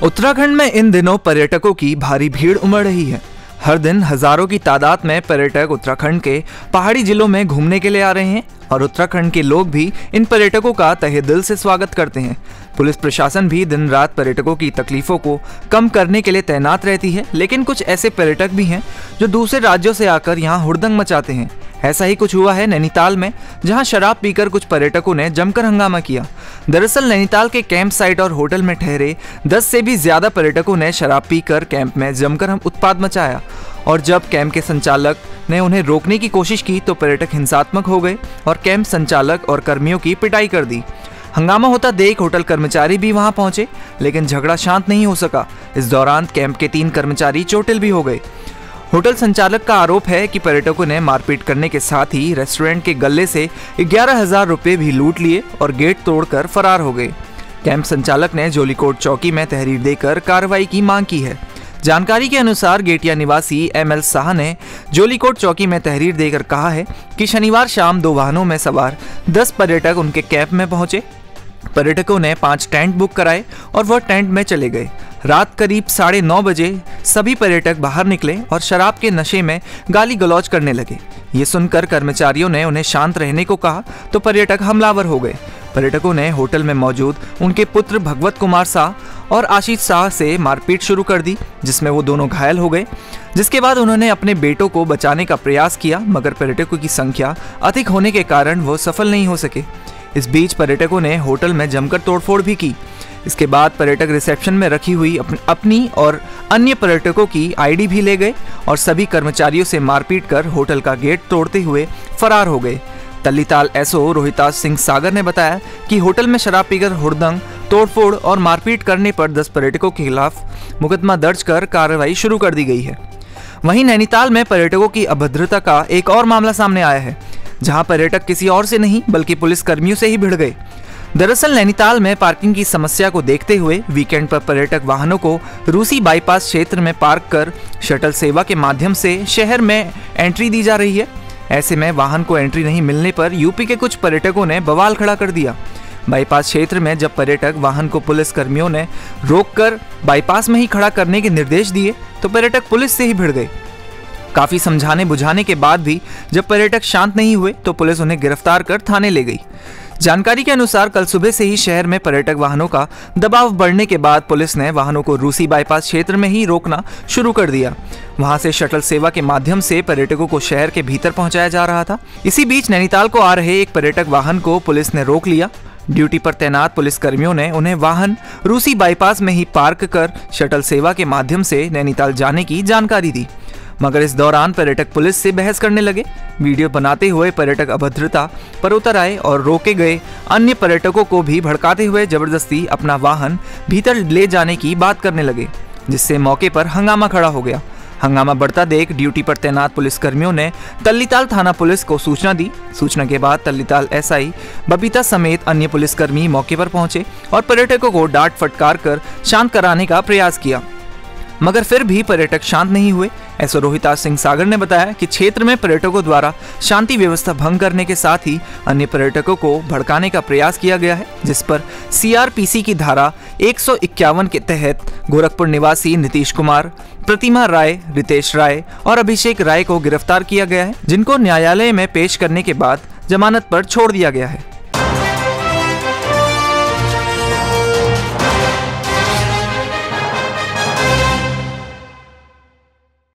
उत्तराखंड में इन दिनों पर्यटकों की भारी भीड़ उमड़ रही है। हर दिन हजारों की तादाद में पर्यटक उत्तराखंड के पहाड़ी जिलों में घूमने के लिए आ रहे हैं और उत्तराखंड के लोग भी इन पर्यटकों का तहे दिल से स्वागत करते हैं। पुलिस प्रशासन भी दिन रात पर्यटकों की तकलीफों को कम करने के लिए तैनात रहती है, लेकिन कुछ ऐसे पर्यटक भी हैं जो दूसरे राज्यों से आकर यहाँ हुड़दंग मचाते हैं। ऐसा ही कुछ हुआ है नैनीताल में, जहां शराब पीकर कुछ पर्यटकों ने जमकर हंगामा किया। दरअसल नैनीताल के कैंप साइट और होटल में ठहरे 10 से भी ज्यादा पर्यटकों ने शराब पीकर कैंप में जमकर उत्पात मचाया और जब कैंप के संचालक ने उन्हें रोकने की कोशिश की तो पर्यटक हिंसात्मक हो गए और कैंप संचालक और कर्मियों की पिटाई कर दी। हंगामा होता देख होटल कर्मचारी भी वहां पहुंचे, लेकिन झगड़ा शांत नहीं हो सका। इस दौरान कैंप के 3 कर्मचारी चोटिल भी हो गए। होटल संचालक का आरोप है कि पर्यटकों ने मारपीट करने के साथ ही रेस्टोरेंट के गल्ले से 11,000 रुपए भी लूट लिए और गेट तोड़कर फरार हो गए। कैंप संचालक ने जोलीकोट चौकी में तहरीर देकर कार्रवाई की मांग की है। जानकारी के अनुसार गेटिया निवासी ML शाह ने जोलीकोट चौकी में तहरीर देकर कहा है कि शनिवार शाम 2 वाहनों में सवार 10 पर्यटक उनके कैंप में पहुंचे। पर्यटकों ने 5 टेंट बुक कराए और वह टेंट में चले गए। रात करीब 9:30 बजे सभी पर्यटक बाहर निकले और शराब के नशे में गाली गलौज करने लगे। ये सुनकर कर्मचारियों ने उन्हें शांत रहने को कहा तो पर्यटक हमलावर हो गए। पर्यटकों ने होटल में मौजूद उनके पुत्र भगवत कुमार शाह और आशीष शाह से मारपीट शुरू कर दी, जिसमें वो दोनों घायल हो गए। जिसके बाद उन्होंने अपने बेटों को बचाने का प्रयास किया, मगर पर्यटकों की संख्या अधिक होने के कारण वो सफल नहीं हो सके। इस बीच पर्यटकों ने होटल में जमकर तोड़फोड़ भी की। इसके बाद पर्यटक रिसेप्शन में रखी हुई अपनी और अन्य पर्यटकों की आईडी भी ले गए और सभी कर्मचारियों से मारपीट कर होटल का गेट तोड़ते हुए फरार हो गए। तल्लीताल SO रोहिताज सिंह सागर ने बताया कि होटल में शराब पीकर हुड़दंग, तोड़फोड़ और मारपीट करने पर 10 पर्यटकों के खिलाफ मुकदमा दर्ज कर कार्रवाई शुरू कर दी गई है। वहीं नैनीताल में पर्यटकों की अभद्रता का एक और मामला सामने आया है, जहां पर्यटक किसी और से नहीं बल्कि पुलिस कर्मियों से ही भिड़ गए। दरअसल नैनीताल में पार्किंग की समस्या को देखते हुए वीकेंड पर पर्यटक वाहनों को रूसी बाईपास क्षेत्र में पार्क कर शटल सेवा के माध्यम से शहर में एंट्री दी जा रही है। ऐसे में वाहन को एंट्री नहीं मिलने पर यूपी के कुछ पर्यटकों ने बवाल खड़ा कर दिया। बाईपास क्षेत्र में जब पर्यटक वाहन को पुलिस कर्मियों ने रोककर बाईपास में ही खड़ा करने के निर्देश दिए तो पर्यटक पुलिस से ही भिड़ गए। काफी समझाने बुझाने के बाद भी जब पर्यटक शांत नहीं हुए तो पुलिस उन्हें गिरफ्तार कर थाने ले गई। जानकारी के अनुसार कल सुबह से ही शहर में पर्यटक वाहनों का दबाव बढ़ने के बाद पुलिस ने वाहनों को रूसी बाईपास क्षेत्र में ही रोकना शुरू कर दिया। वहां से शटल सेवा के माध्यम से पर्यटकों को शहर के भीतर पहुंचाया जा रहा था। इसी बीच नैनीताल को आ रहे एक पर्यटक वाहन को पुलिस ने रोक लिया। ड्यूटी पर तैनात पुलिस कर्मियों ने उन्हें वाहन रूसी बाईपास में ही पार्क कर शटल सेवा के माध्यम से नैनीताल जाने की जानकारी दी, मगर इस दौरान पर्यटक पुलिस से बहस करने लगे। वीडियो बनाते हुए पर्यटक अभद्रता पर उतर आए और रोके गए अन्य पर्यटकों को भी भड़काते हुए जबरदस्ती अपना वाहन भीतर ले जाने की बात करने लगे, जिससे मौके पर हंगामा खड़ा हो गया। हंगामा बढ़ता देख ड्यूटी पर तैनात पुलिसकर्मियों ने तल्लीताल थाना पुलिस को सूचना दी। सूचना के बाद तल्लीताल SI बबीता समेत अन्य पुलिसकर्मी मौके पर पहुंचे और पर्यटकों को डांट फटकार कर शांत कराने का प्रयास किया, मगर फिर भी पर्यटक शांत नहीं हुए। SO रोहिताज सिंह सागर ने बताया कि क्षेत्र में पर्यटकों द्वारा शांति व्यवस्था भंग करने के साथ ही अन्य पर्यटकों को भड़काने का प्रयास किया गया है, जिस पर CRPC की धारा 151 के तहत गोरखपुर निवासी नीतीश कुमार, प्रतिमा राय, रितेश राय और अभिषेक राय को गिरफ्तार किया गया है, जिनको न्यायालय में पेश करने के बाद जमानत पर छोड़ दिया गया है।